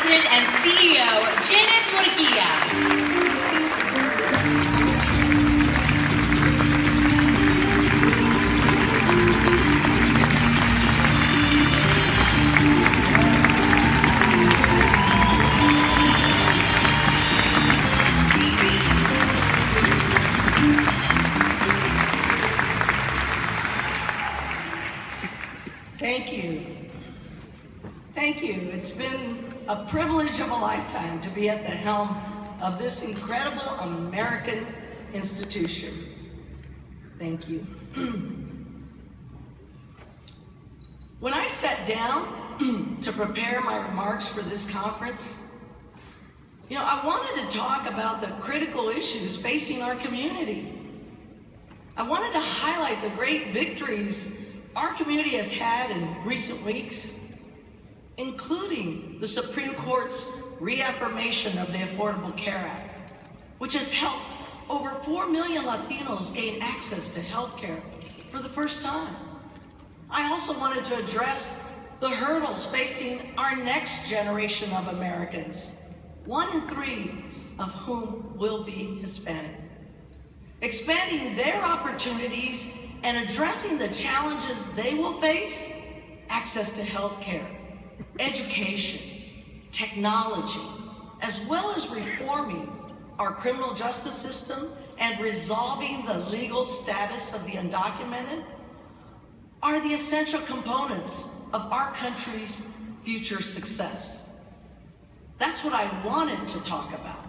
President and CEO, Murguía. Thank you. Thank you. It's been a privilege of a lifetime to be at the helm of this incredible American institution. Thank you. When I sat down to prepare my remarks for this conference, I wanted to talk about the critical issues facing our community. I wanted to highlight the great victories our community has had in recent weeks, including the Supreme Court's reaffirmation of the Affordable Care Act, which has helped over 4 million Latinos gain access to health care for the first time. I also wanted to address the hurdles facing our next generation of Americans, 1 in 3 of whom will be Hispanic. Expanding their opportunities and addressing the challenges they will face: access to health care, education, technology, as well as reforming our criminal justice system and resolving the legal status of the undocumented, are the essential components of our country's future success. That's what I wanted to talk about.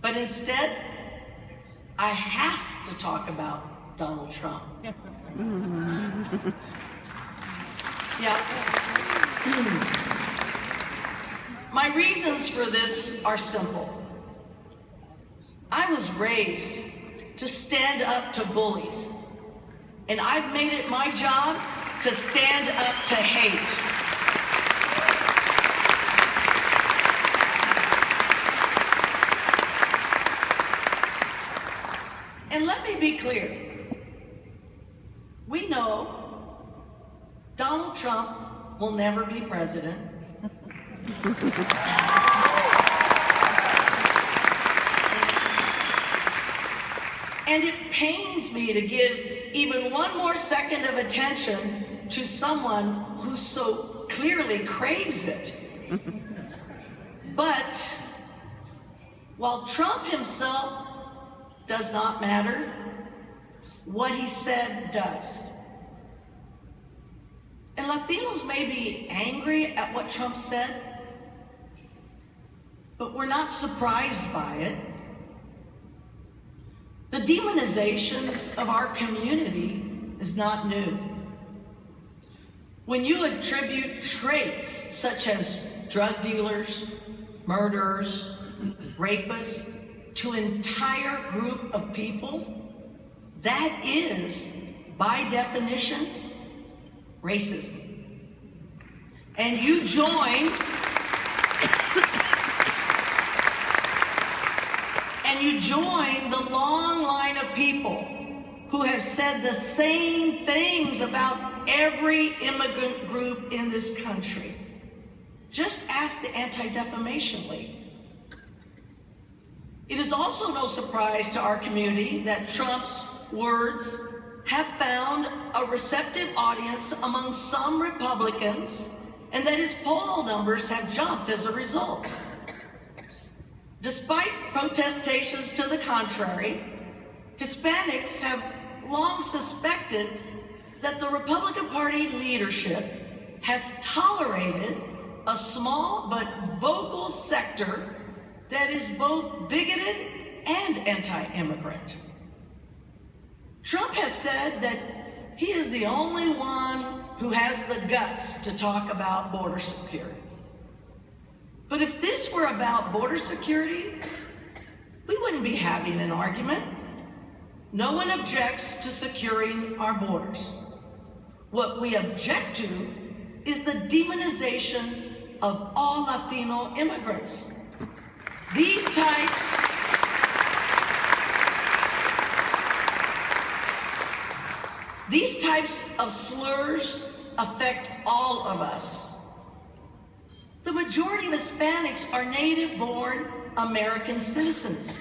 But instead, I have to talk about Donald Trump. Yeah. My reasons for this are simple. I was raised to stand up to bullies, and I've made it my job to stand up to hate. And let me be clear. We know Donald Trump will never be president. And it pains me to give even one more second of attention to someone who so clearly craves it. But while Trump himself does not matter, what he said does. And Latinos may be angry at what Trump said, but we're not surprised by it. The demonization of our community is not new. When you attribute traits such as drug dealers, murderers, rapists to an entire group of people, that is, by definition, racism. And you join the long line of people who have said the same things about every immigrant group in this country. Just ask the Anti-Defamation League. It is also no surprise to our community that Trump's words have found a receptive audience among some Republicans, and that his poll numbers have jumped as a result. Despite protestations to the contrary, Hispanics have long suspected that the Republican Party leadership has tolerated a small but vocal sector that is both bigoted and anti-immigrant. Trump has said that he is the only one who has the guts to talk about border security. But if this were about border security, we wouldn't be having an argument. No one objects to securing our borders. What we object to is the demonization of all Latino immigrants. These types of slurs affect all of us. The The majority of Hispanics are native-born American citizens.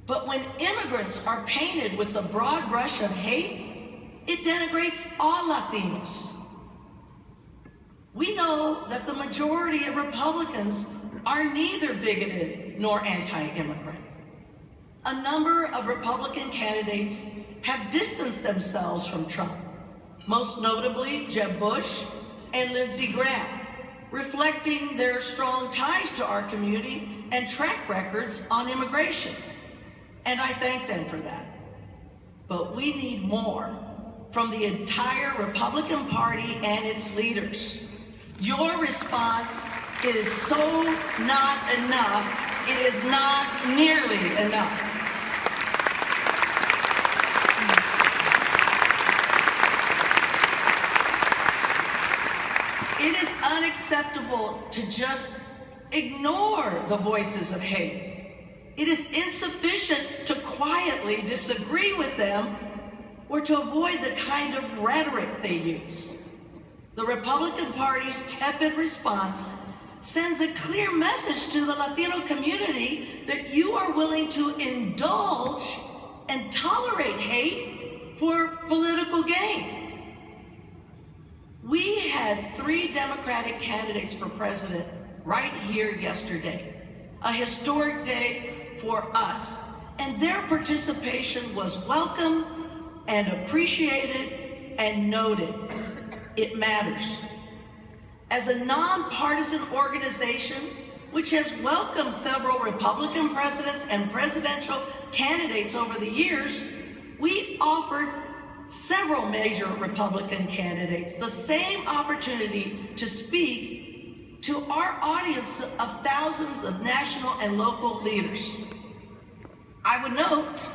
But when immigrants are painted with the broad brush of hate, it denigrates all Latinos. We know that the majority of Republicans are neither bigoted nor anti-immigrant. A number of Republican candidates have distanced themselves from Trump, most notably Jeb Bush and Lindsey Graham, reflecting their strong ties to our community and track records on immigration. And I thank them for that. But we need more from the entire Republican Party and its leaders. Your response is so not enough. It is not nearly enough. It is unacceptable to just ignore the voices of hate. It is insufficient to quietly disagree with them or to avoid the kind of rhetoric they use. The Republican Party's tepid response sends a clear message to the Latino community that you are willing to indulge and tolerate hate for political gain. We had 3 Democratic candidates for president right here yesterday, a historic day for us, and their participation was welcome and appreciated and noted. It matters. As a nonpartisan organization which has welcomed several Republican presidents and presidential candidates over the years, we offered several major Republican candidates the same opportunity to speak to our audience of thousands of national and local leaders. I would note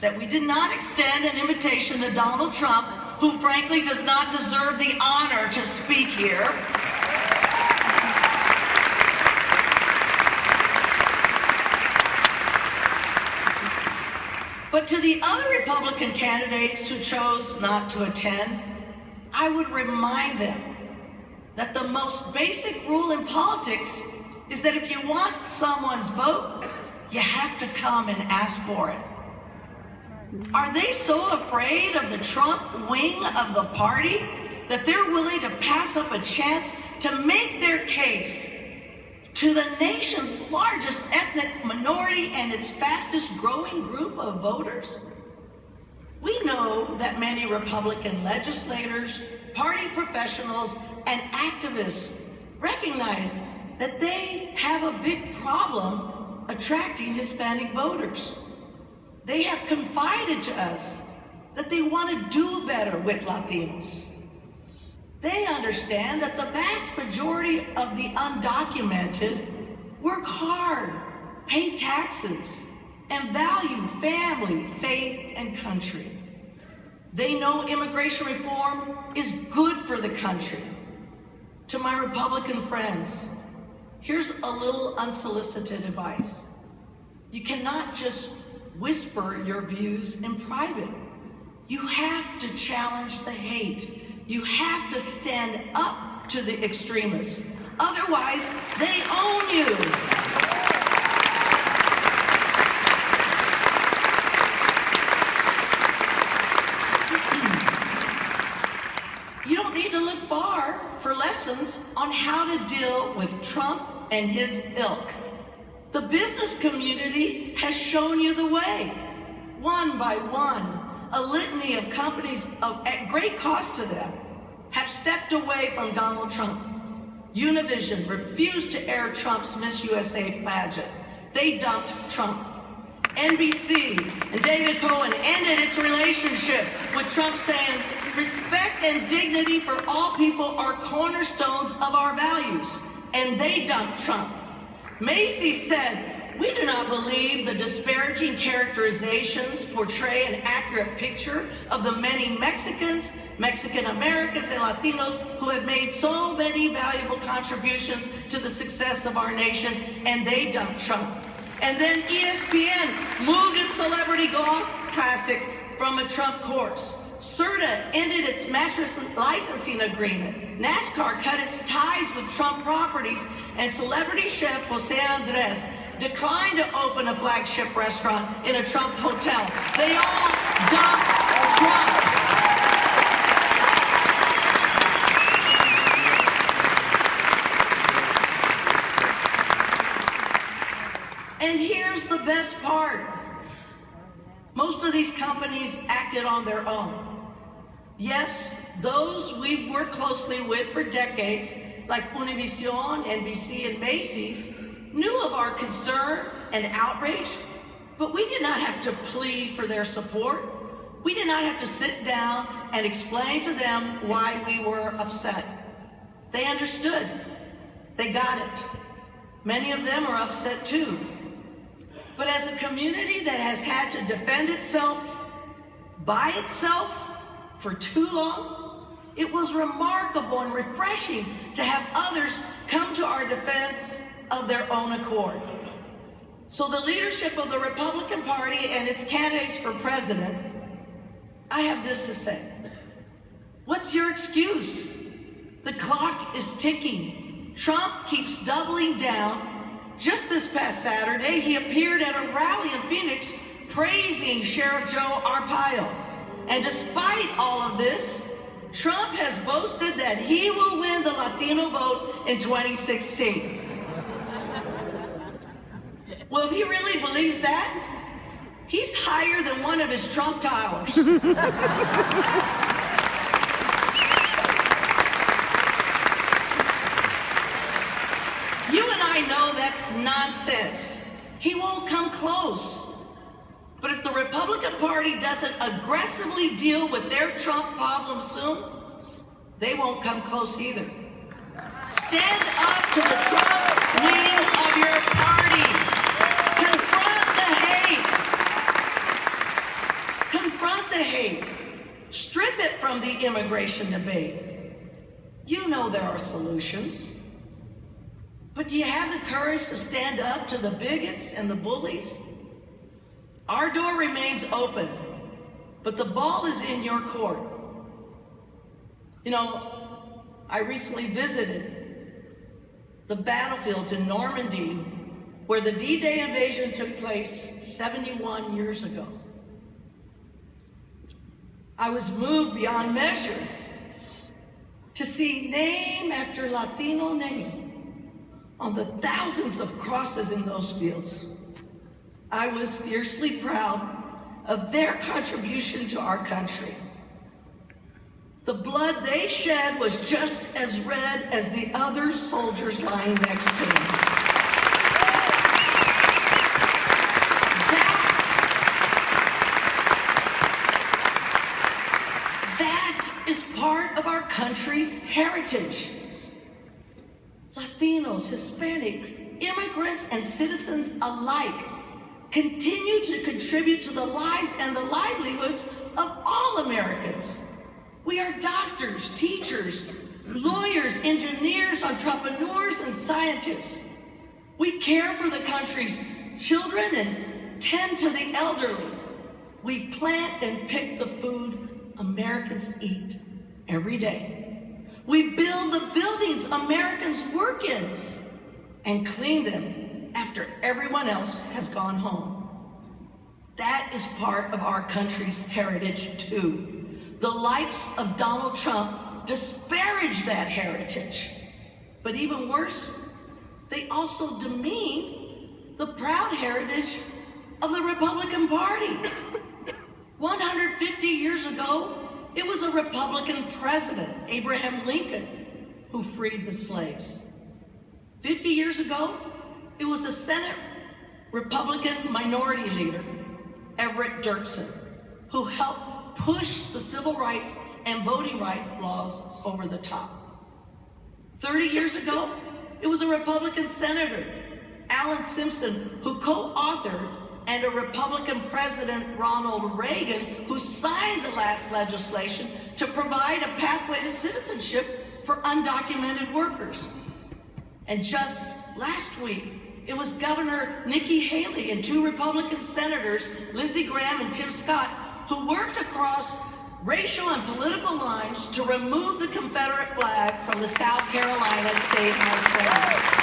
that we did not extend an invitation to Donald Trump, who frankly does not deserve the honor to speak here. But to the other Republican candidates who chose not to attend, I would remind them that the most basic rule in politics is that if you want someone's vote, you have to come and ask for it. Are they so afraid of the Trump wing of the party that they're willing to pass up a chance to make their case to the nation's largest ethnic minority and its fastest growing group of voters? We know that many Republican legislators, party professionals, and activists recognize that they have a big problem attracting Hispanic voters. They have confided to us that they want to do better with Latinos. They understand that the vast majority of the undocumented work hard, pay taxes, and value family, faith, and country. They know immigration reform is good for the country. To my Republican friends, here's a little unsolicited advice. You cannot just whisper your views in private. You have to challenge the hate. You have to stand up to the extremists. Otherwise, they own you. You don't need to look far for lessons on how to deal with Trump and his ilk. The business community has shown you the way. One by one, a litany of companies at great cost to them have stepped away from Donald Trump. Univision refused to air Trump's Miss USA pageant. They dumped Trump. NBC and David Cohen ended its relationship with Trump, saying, "Respect and dignity for all people are cornerstones of our values." And they dumped Trump. Macy's said, "We do not believe the disparaging characterizations portray an accurate picture of the many Mexicans, Mexican Americans, and Latinos who have made so many valuable contributions to the success of our nation," and they dumped Trump. And then ESPN moved its Celebrity Golf Classic from a Trump course. CERTA ended its mattress licensing agreement. NASCAR cut its ties with Trump properties, and celebrity chef Jose Andres declined to open a flagship restaurant in a Trump hotel. They all dumped Trump. And here's the best part. Most of these companies acted on their own. Yes, those we've worked closely with for decades, like Univision, NBC, and Macy's, knew of our concern and outrage, but we did not have to plead for their support. We did not have to sit down and explain to them why we were upset. They understood. They got it. Many of them are upset too. But as a community that has had to defend itself by itself for too long, it was remarkable and refreshing to have others come to our defense of their own accord. So the leadership of the Republican Party and its candidates for president, I have this to say. What's your excuse? The clock is ticking. Trump keeps doubling down. Just this past Saturday, he appeared at a rally in Phoenix praising Sheriff Joe Arpaio. And despite all of this, Trump has boasted that he will win the Latino vote in 2016. Well, if he really believes that, he's higher than one of his Trump towers. You and I know that's nonsense. He won't come close. But if the Republican Party doesn't aggressively deal with their Trump problem soon, they won't come close either. Stand up to the Trump wing of your party. Confront the hate. Confront the hate. Strip it from the immigration debate. You know there are solutions. But do you have the courage to stand up to the bigots and the bullies? Our door remains open, but the ball is in your court. You know, I recently visited the battlefields in Normandy where the D-Day invasion took place 71 years ago. I was moved beyond measure to see name after Latino name on the thousands of crosses in those fields. I was fiercely proud of their contribution to our country. The blood they shed was just as red as the other soldiers lying next to them. That is part of our country's heritage. Latinos, Hispanics, immigrants, and citizens alike continue to contribute to the lives and the livelihoods of all Americans. We are doctors, teachers, lawyers, engineers, entrepreneurs, and scientists. We care for the country's children and tend to the elderly. We plant and pick the food Americans eat every day. We build the buildings Americans work in and clean them after everyone else has gone home. That is part of our country's heritage too. The likes of Donald Trump disparage that heritage. But even worse, they also demean the proud heritage of the Republican Party. 150 years ago, it was a Republican president, Abraham Lincoln, who freed the slaves. 50 years ago, it was a Senate Republican minority leader, Everett Dirksen, who helped push the civil rights and voting rights laws over the top. 30 years ago, it was a Republican senator, Alan Simpson, who co-authored, and a Republican President, Ronald Reagan, who signed the last legislation to provide a pathway to citizenship for undocumented workers. And just last week, it was Governor Nikki Haley and two Republican senators, Lindsey Graham and Tim Scott, who worked across racial and political lines to remove the Confederate flag from the South Carolina State House flag.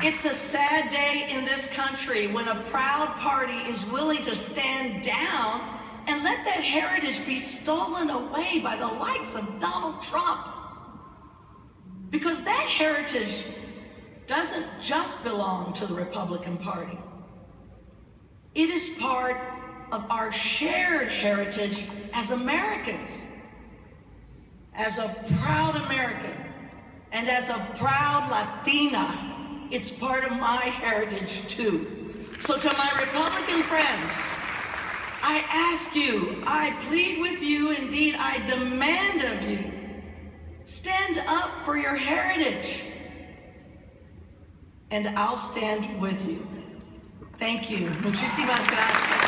It's a sad day in this country when a proud party is willing to stand down and let that heritage be stolen away by the likes of Donald Trump. Because that heritage doesn't just belong to the Republican Party. It is part of our shared heritage as Americans. As a proud American and as a proud Latina, it's part of my heritage too. So to my Republican friends, I ask you, I plead with you, indeed I demand of you, stand up for your heritage, and I'll stand with you. Thank you. Muchísimas gracias.